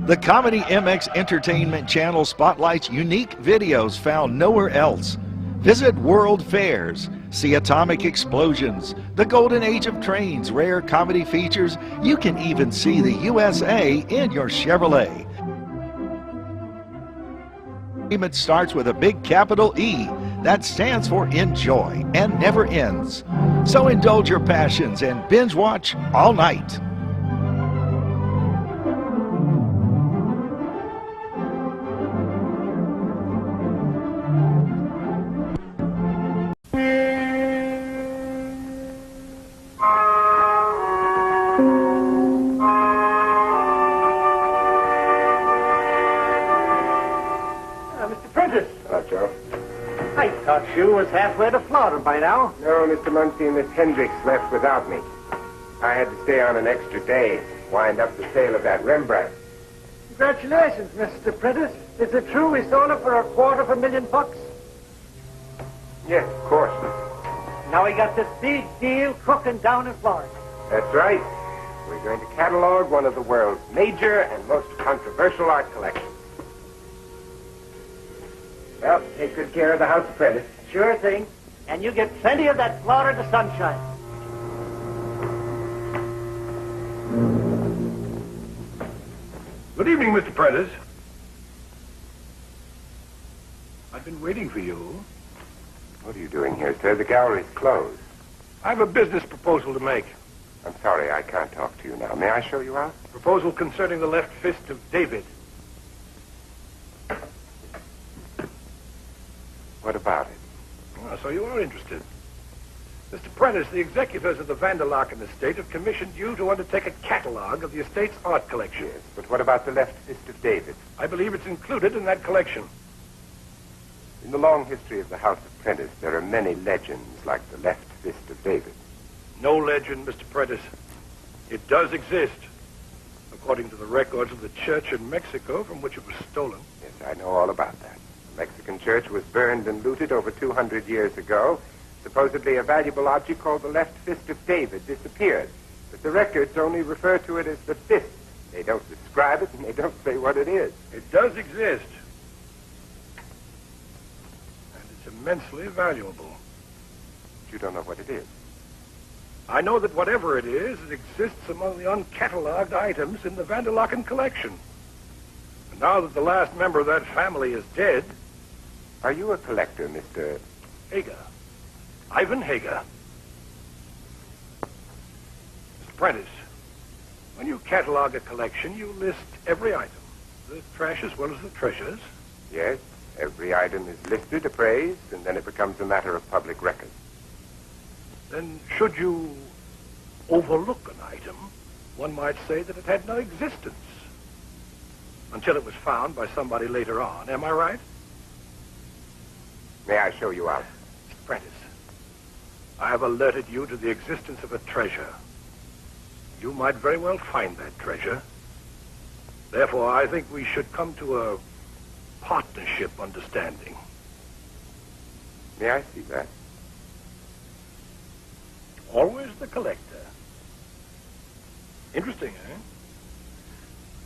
The Comedy MX Entertainment Channel spotlights unique videos found nowhere else. Visit world fairs, see atomic explosions, the golden age of trains, rare comedy features. You can even see the USA in your Chevrolet. It starts with a big capital E that stands for enjoy and never ends. So indulge your passions and binge watch all night. You was halfway to Florida by now. No, Mr. Munsey and Miss Hendricks left without me. I had to stay on an extra day, wind up the sale of that Rembrandt. Congratulations, Mr. Prentiss. Is it true we sold it for $250,000? Yes, of course. Now we got this big deal cooking down in Florida. That's right. We're going to catalog one of the world's major and most controversial art collections. Well, take good care of the House of Prentiss. Sure thing. And you get plenty of that Florida sunshine. Good evening, Mr. Prentiss. I've been waiting for you. What are you doing here, sir? The gallery's closed. I have a business proposal to make. I'm sorry, I can't talk to you now. May I show you out? Proposal concerning the left fist of David. What about it? Oh, so you are interested. Mr. Prentiss, the executors of the Locken estate have commissioned you to undertake a catalog of the estate's art collection. Yes, but what about the left fist of David? I believe it's included in that collection. In the long history of the House of Prentiss, there are many legends like the left fist of David. No legend, Mr. Prentiss. It does exist, according to the records of the church in Mexico from which it was stolen. Yes, I know all about that. The Mexican church was burned and looted over 200 years ago. Supposedly a valuable object called the left fist of David disappeared. But the records only refer to it as the fist. They don't describe it, and they don't say what it is. It does exist. And it's immensely valuable. But you don't know what it is. I know that whatever it is, it exists among the uncatalogued items in the Locken collection. And now that the last member of that family is dead... Are you a collector, Mr. Hager? Ivor Hager. Mr. Prentiss, when you catalog a collection, you list every item, the trash as well as the treasures. Yes, every item is listed, appraised, and then it becomes a matter of public record. Then should you overlook an item, one might say that it had no existence until it was found by somebody later on. Am I right? May I show you out? Mr. Prentiss, I have alerted you to the existence of a treasure. You might very well find that treasure. Therefore, I think we should come to a partnership understanding. May I see that? Always the collector. Interesting, eh?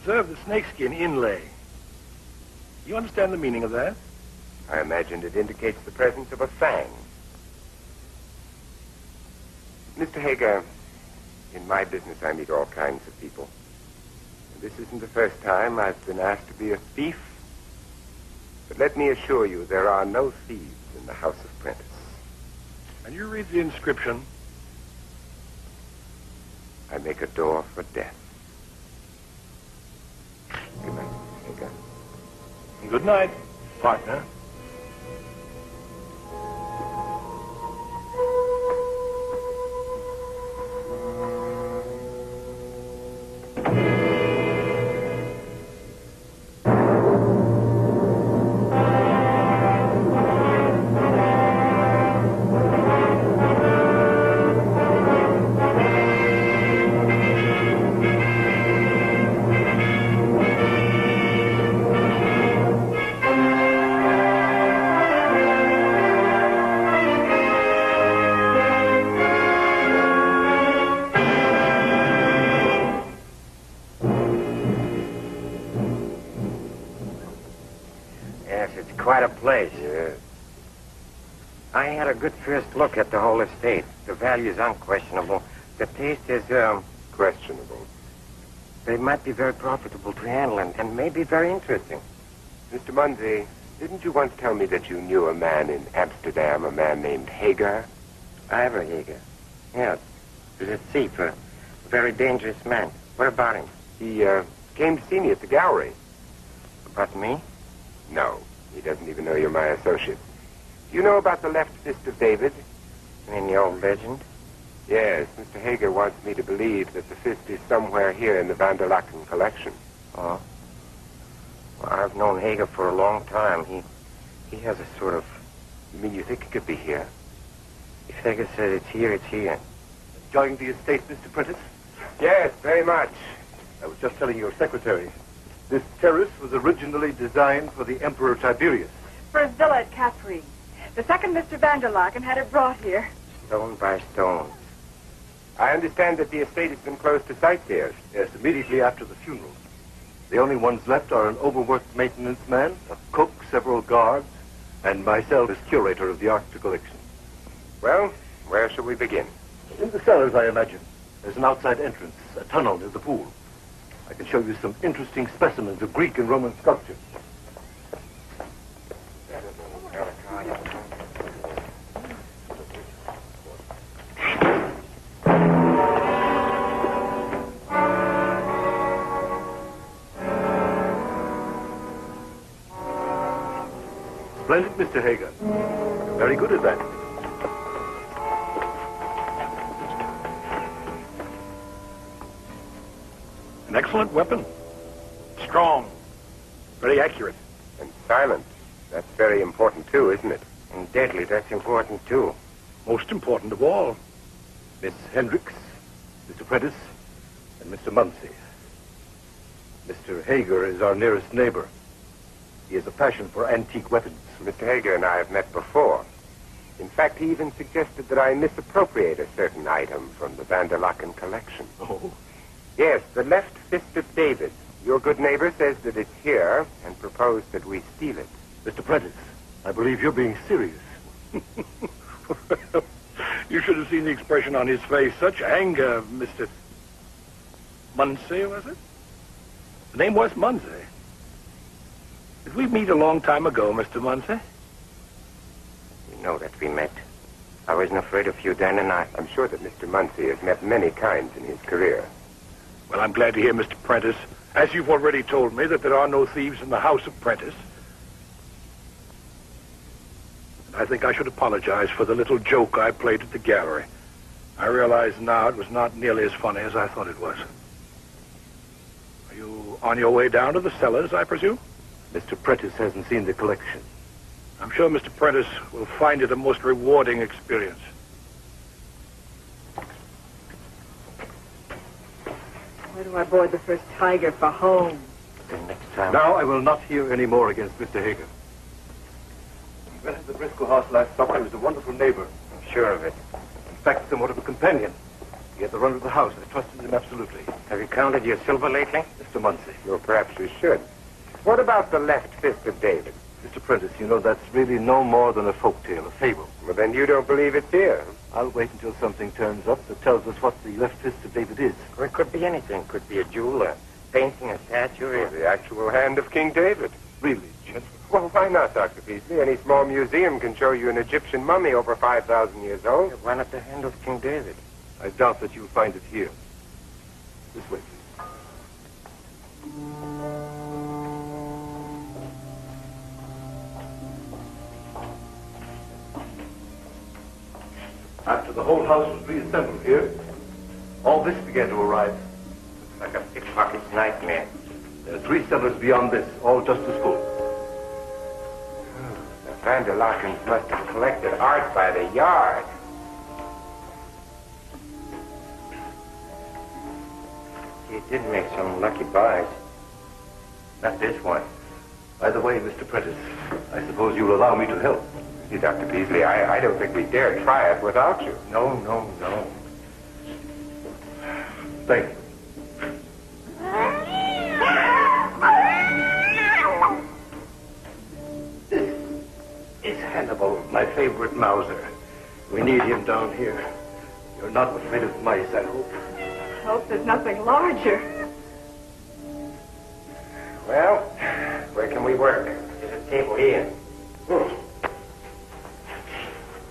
Observe the snakeskin inlay. You understand the meaning of that? I imagine it indicates the presence of a fang. Mr. Hager, in my business I meet all kinds of people. And this isn't the first time I've been asked to be a thief. But let me assure you, there are no thieves in the House of Prentiss. And you read the inscription? I make a door for death. Good night, Mr. Hager. Good night, partner. quite a place. Yes. I had a good first look at the whole estate. The value is unquestionable. The taste is, Questionable. they might be very profitable to handle and maybe very interesting. Mr. Munsey, didn't you once tell me that you knew a man in Amsterdam, a man named Hager? Ivor Hager. Yes. He's a thief, a very dangerous man. What about him? He, came to see me at the gallery. About me? No, he doesn't even know you're my associate. Do you know about the left fist of David? You mean the old legend? Yes, Mr. Hager wants me to believe that the fist is somewhere here in the Van der Locken collection. Oh. Well, I've known Hager for a long time. He has a sort of... You mean you think it could be here? If Hager says it's here, it's here. Enjoying the estate, Mr. Prentiss? Yes, very much. I was just telling your secretary. This terrace was originally designed for the Emperor Tiberius. For his villa at Capri. The second Mr. Van der Locken had it brought here. Stone by stone. I understand that the estate has been closed to sightseers. Yes, immediately after the funeral. The only ones left are an overworked maintenance man, a cook, several guards, and myself as curator of the art collection. Well, where shall we begin? In the cellars, I imagine. There's an outside entrance, a tunnel near the pool. I can show you some interesting specimens of Greek and Roman sculpture. Splendid, Mr. Hager. Very good at that. An excellent weapon. Strong. Very accurate. And silent. That's very important, too, isn't it? And deadly, that's important, too. Most important of all. Miss Hendricks, Mr. Prentiss, and Mr. Munsey. Mr. Hager is our nearest neighbor. He has a passion for antique weapons. Mr. Hager and I have met before. In fact, he even suggested that I misappropriate a certain item from the Van der Locken collection. Oh? Yes, the left fist of David. Your good neighbor says that it's here and proposed that we steal it. Mr. Prentiss, I believe you're being serious. You should have seen the expression on his face. Such anger, Mr. Munsey, was it? The name was Munsey. Did we meet a long time ago, Mr. Munsey? You know that we met. I wasn't afraid of you then, and I'm sure that Mr. Munsey has met many kinds in his career. Well, I'm glad to hear, Mr. Prentiss, as you've already told me, that there are no thieves in the House of Prentiss. And I think I should apologize for the little joke I played at the gallery. I realize now it was not nearly as funny as I thought it was. Are you on your way down to the cellars, I presume? Mr. Prentiss hasn't seen the collection. I'm sure Mr. Prentiss will find it a most rewarding experience. Where do I board the first tiger for home? the next time... Now I will not hear any more against Mr. Hager. He went to the Driscoll house last summer. He was a wonderful neighbor. I'm sure of it. In fact, somewhat of a companion. He had the run of the house. I trusted him absolutely. Have you counted your silver lately? Mr. Munsey. Well, perhaps we should. What about the left fist of David? Mr. Prentiss, you know that's really no more than a folk tale, a fable. Well, then you don't believe it's here. I'll wait until something turns up that tells us what the left fist of David is. Or it could be anything. Could be a jewel, a painting, a statue. Or the actual hand of King David. Really, gentlemen? Well, why not, Dr. Peasley? Any small museum can show you an Egyptian mummy over 5,000 years old. Why not the hand of King David? I doubt that you'll find it here. This way, please. After the whole house was reassembled here, all this began to arrive. Like a pickpocket's nightmare. There are 3 cellars beyond this, all just as full. The Van der Lockens must have collected art by the yard. He did make some lucky buys. Not this one. By the way, Mr. Prentiss, I suppose you'll allow me to help. See, Dr. Peasley, I don't think we dare try it without you. No. Thank you. my favorite Mauser. We need him down here. You're not afraid of mice, I hope. I hope there's nothing larger. Well, where can we work? There's a table here. Ooh,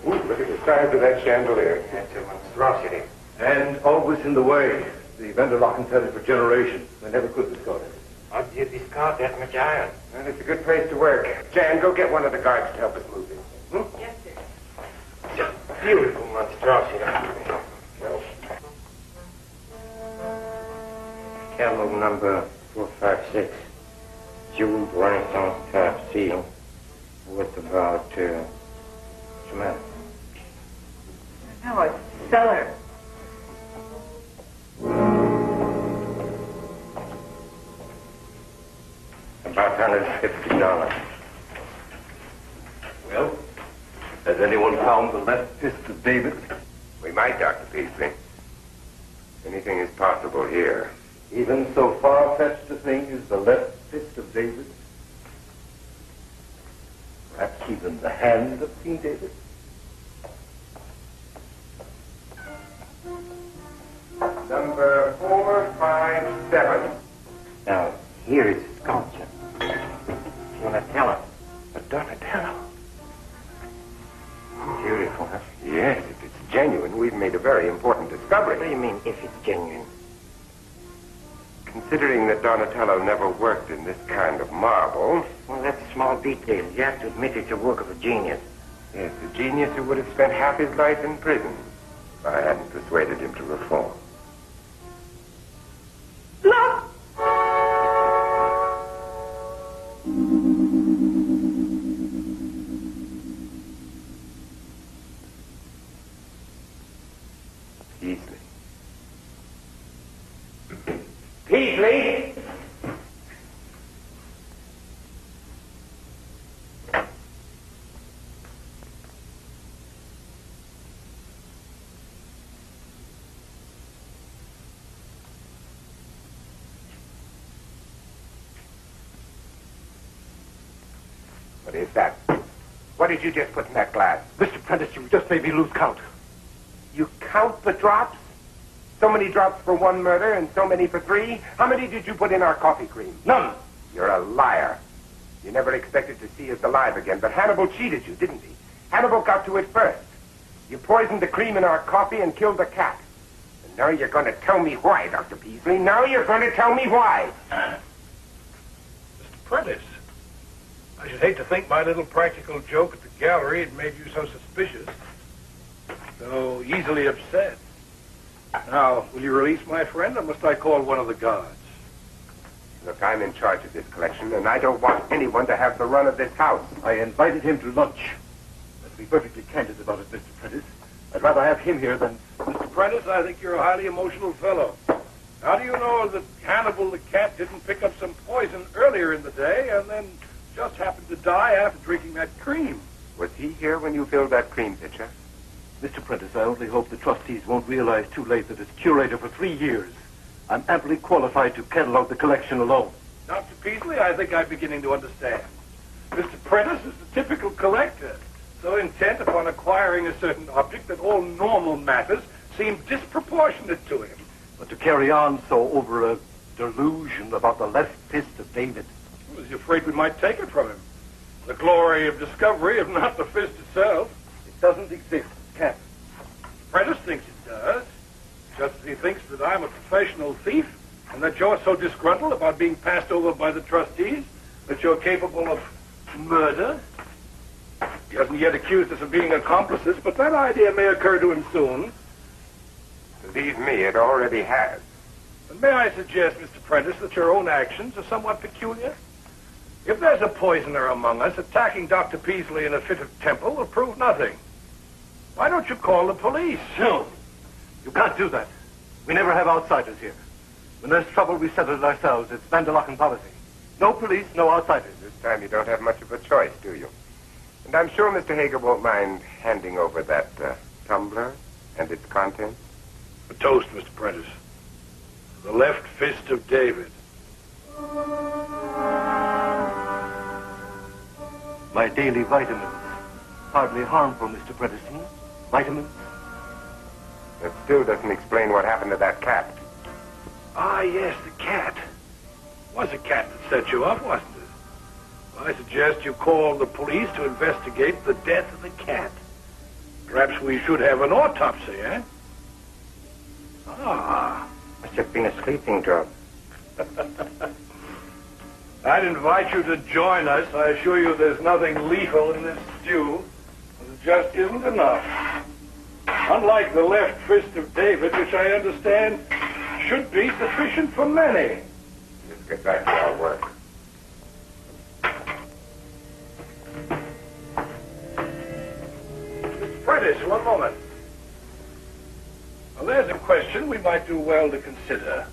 look at the size of that chandelier. That's a monstrosity. And always in the way. The vendor Locken said it for generations. They never could discard it. How do you discard that much iron? Well, it's a good place to work. Jan, go get one of the guards to help us move it. Yes, sir. It's a beautiful monstrosity. Well, Catalog number 456. Jeweled Renaissance type seal worth about, what's the matter? No, it's cellar. About $150. Well, has anyone found the left fist of David? we might, Dr. Peasley. Anything is possible here. Even so far-fetched a thing as the left fist of David? Perhaps even the hand of King David? Number 457. Now, here is a sculpture. Donatello. A Donatello. Beautiful, huh? Yes, if it's genuine, we've made a very important discovery. What do you mean, if it's genuine? Considering that Donatello never worked in this kind of marble. Well, that's a small detail. You have to admit it's a work of a genius. Yes, a genius who would have spent half his life in prison if I hadn't persuaded him to reform. Look! Peasley. Peasley! What is that? What did you just put in that glass? Mr. Prentiss, you just made me lose count. You count the drops? So many drops for one murder and so many for three? How many did you put in our coffee cream? None. You're a liar. You never expected to see us alive again, but Hannibal cheated you, didn't he? Hannibal got to it first. You poisoned the cream in our coffee and killed the cat. And now you're going to tell me why, Dr. Peasley. Now you're going to tell me why. Mr. Prentiss, I should hate to think my little practical joke at the gallery had made you so suspicious, so easily upset. Now, will you release my friend, or must I call one of the guards? Look, I'm in charge of this collection, and I don't want anyone to have the run of this house. I invited him to lunch. Let's be perfectly candid about it, Mr. Prentiss. I'd rather have him here than... Mr. Prentiss, I think you're a highly emotional fellow. How do you know that Hannibal the cat didn't pick up some poison earlier in the day and then just happened to die after drinking that cream? Was he here when you filled that cream pitcher? Mr. Prentiss, I only hope the trustees won't realize too late that as curator for 3 years, I'm amply qualified to catalog the collection alone. Dr. Peasley, I think I'm beginning to understand. Mr. Prentiss is the typical collector, so intent upon acquiring a certain object that all normal matters seem disproportionate to him. But to carry on so over a delusion about the left fist of David... I was afraid we might take it from him. The glory of discovery, if not the fist itself. It doesn't exist. Can't. Prentiss thinks it does, just as he thinks that I'm a professional thief and that you're so disgruntled about being passed over by the trustees that you're capable of murder. He hasn't yet accused us of being accomplices, but that idea may occur to him soon. Believe me, it already has. And may I suggest, Mr. Prentiss, that your own actions are somewhat peculiar? If there's a poisoner among us, attacking Dr. Peasley in a fit of temper will prove nothing. Why don't you call the police? No. You can't do that. We never have outsiders here. When there's trouble, we settle it ourselves. It's Vanderlocken policy. No police, no outsiders. This time you don't have much of a choice, do you? And I'm sure Mr. Hager won't mind handing over that tumbler and its contents. A toast, Mr. Prentiss. The left fist of David. My daily vitamins. hardly harmful, Mr. Prentiss. Vitamins? That still doesn't explain what happened to that cat. Ah, yes, the cat. It was a cat that set you up, wasn't it? I suggest you call the police to investigate the death of the cat. Perhaps we should have an autopsy, eh? Ah. Must have been a sleeping drug. I'd invite you to join us. I assure you there's nothing lethal in this stew. There just isn't enough. Unlike the left fist of David, which I understand should be sufficient for many. Let's get back to our work. Mr. Prentiss, one moment. Well, there's a question we might do well to consider.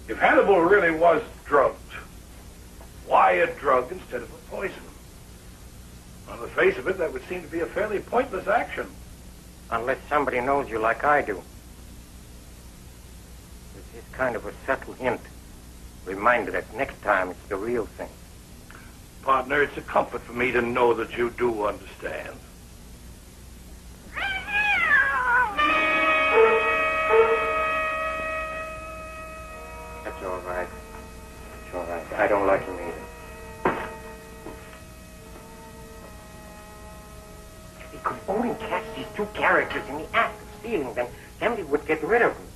If Hannibal really was drugged, why a drug instead of a poison? On the face of it, that would seem to be a fairly pointless action. Unless somebody knows you like I do. With this kind of a subtle hint, reminder that next time it's the real thing. Partner, it's a comfort for me to know that you do understand. That's all right. That's all right. I don't like him either. If we could only catch these two characters in the act of stealing them, then we would get rid of them.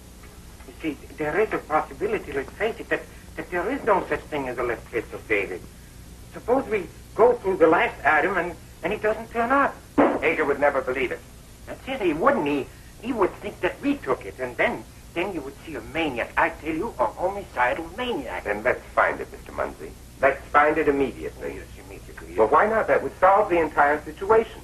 You see, there is a possibility, let's face it, that there is no such thing as a left fist of David. Suppose we go through the last Adam and he doesn't turn up. Hager would never believe it. That's it, he wouldn't. He would think that we took it, and then you would see a maniac. I tell you, a homicidal maniac. Then let's find it, Mr. Munsey. Let's find it immediately. Yes, immediately. Well, why not? That would solve the entire situation.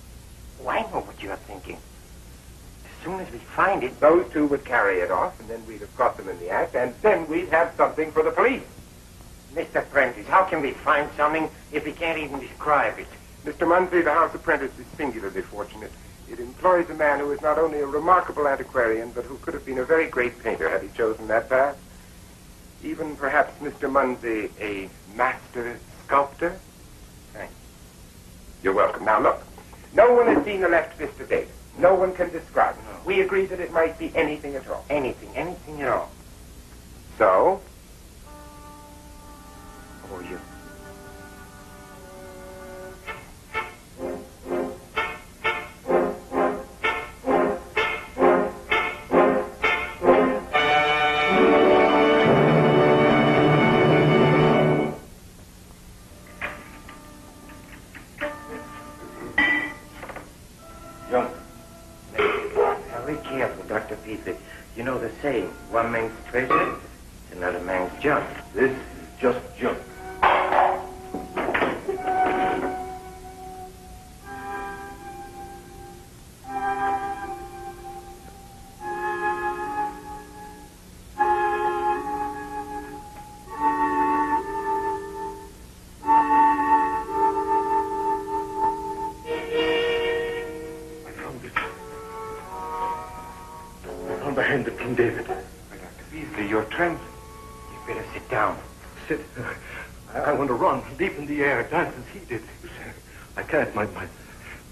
Oh, I know what you're thinking. As soon as we find it... Those two would carry it off, and then we'd have caught them in the act, and then we'd have something for the police. Mr. Prentiss, how can we find something if we can't even describe it? Mr. Munsey, the House of Prentiss is singularly fortunate. It employs a man who is not only a remarkable antiquarian, but who could have been a very great painter had he chosen that path. Even perhaps, Mr. Munsey, a master sculptor. Thanks. You're welcome. Now, look. No one has seen the left fist of David. No one can describe it. No. We agree that it might be anything at all. Anything at all. So? Oh, you... Saying, one man's treasure is another man's junk. This is just junk. The hand of King David. Dr. Beasley, you're trembling. You better sit down. Sit. I want to run, leap in the air, dance as he did. I can't. My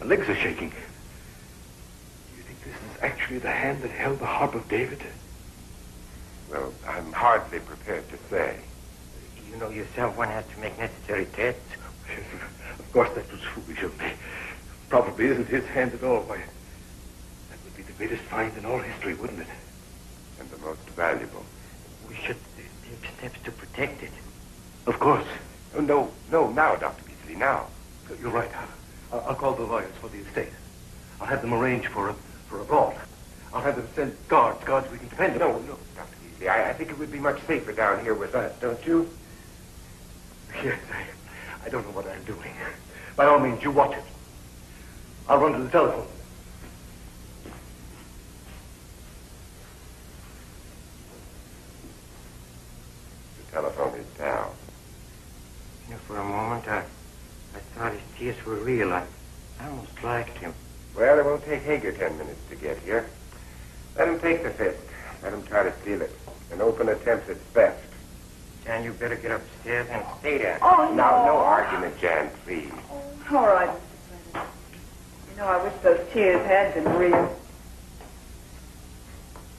legs are shaking. Do you think this is actually the hand that held the harp of David? Well, I'm hardly prepared to say. You know yourself one has to make necessary tests. Yes, of course, that was foolish of me. Probably isn't his hand at all. Why, that would be the greatest find in all history, wouldn't it? And the most valuable. We should take steps to protect it. Of course. Oh, no, now, Dr. Beasley, now. You're right. I'll call the lawyers for the estate. I'll have them arrange for a vault. I'll have them send guards we can depend upon. No, Dr. Beasley, I think it would be much safer down here with us, don't you? Yes, I don't know what I'm doing. By all means, you watch it. I'll run to the telephone. The telephone is down. You know, for a moment, I thought his tears were real. I almost liked him. Well, it won't take Hager 10 minutes to get here. Let him take the fist. Let him try to steal it. An open attempt at theft. Jan, you better get upstairs and stay there. Oh, no. Now, no argument, Jan, please. All right, Mr. Prentiss. Oh, I wish those tears had been real.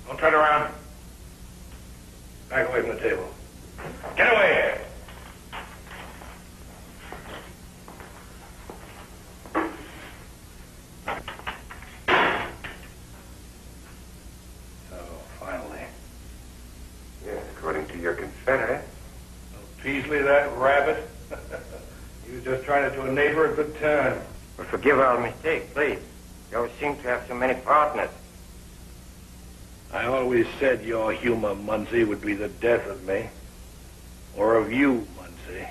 Don't turn around. Back away from the table. Get away! So, finally. Yes, according to your confederate. Peasley, that rabbit. He was just trying to do a neighbor a good turn. Well, forgive our mistake, please. You always seem to have so many partners. I always said your humor, Munsey, would be the death of me. Or of you, Munsey.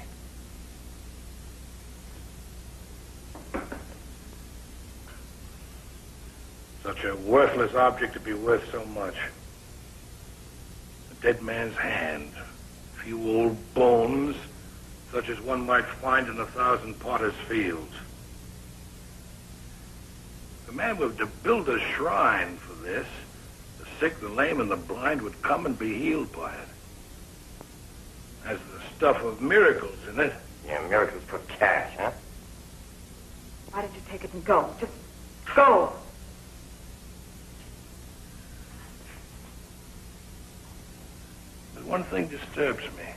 Such a worthless object to be worth so much. A dead man's hand. A few old bones, such as one might find in 1,000 potter's fields. The man were to build a shrine for this. The sick, the lame, and the blind would come and be healed by it. Has the stuff of miracles in it. Yeah, miracles for cash, huh? Why did you take it and go? Just go. But one thing disturbs me.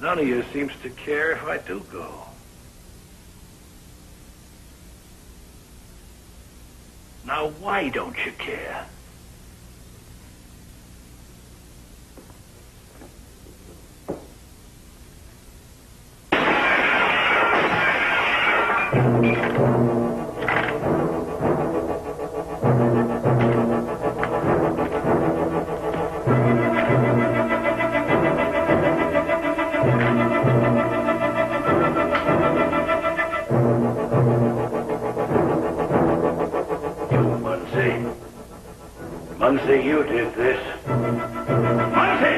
None of you seems to care if I do go. Now, why don't you care? Munsey, you did this. Munsey!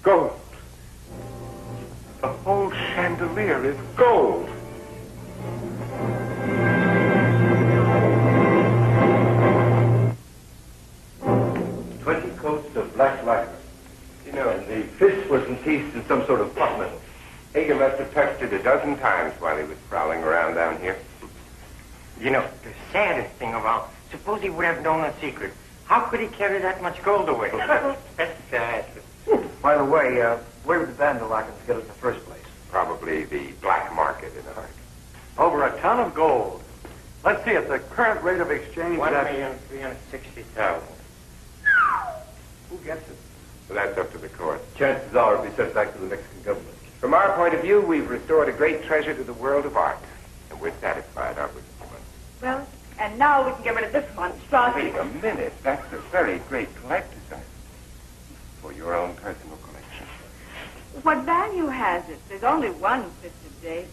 Gold. The whole chandelier is gold. Coats of black lacquer. You know, And the fist was encased in some sort of pot metal. Hager must have touched it a dozen times while he was prowling around down here. You know, the saddest thing of all, suppose he would have known the secret. How could he carry that much gold away? That's sad. By the way, where did the Vanderlockens get it in the first place? Probably the black market in art. Over a ton of gold. Let's see, at the current rate of exchange, that's... 1,360,000. Who gets it? So that's up to the court. Chances are it'll be sent back to the Mexican government. From our point of view, we've restored a great treasure to the world of art. And we're satisfied, aren't we, Mr. Munsey? Well, and now we can get rid of this monstrosity. Wait a minute. That's a very great collector's item. For your own personal collection. What value has it? There's only one fist of David.